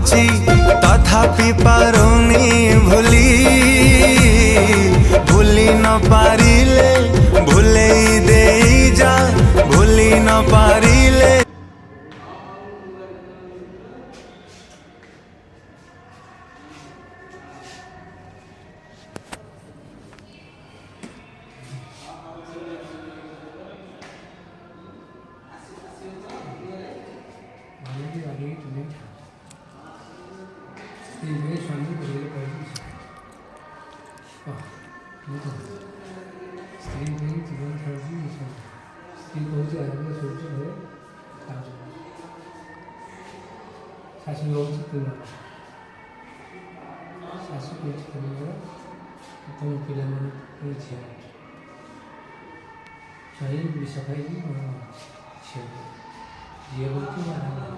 भाबुची तथापि पारुनी भूली भूली न पारिले भूले दे जा भूली न पारिले स्त्री जीवन धरती स्त्री कौन आगे सोच है शाशु शाशु तुम पिला झील सही सफाई झील झील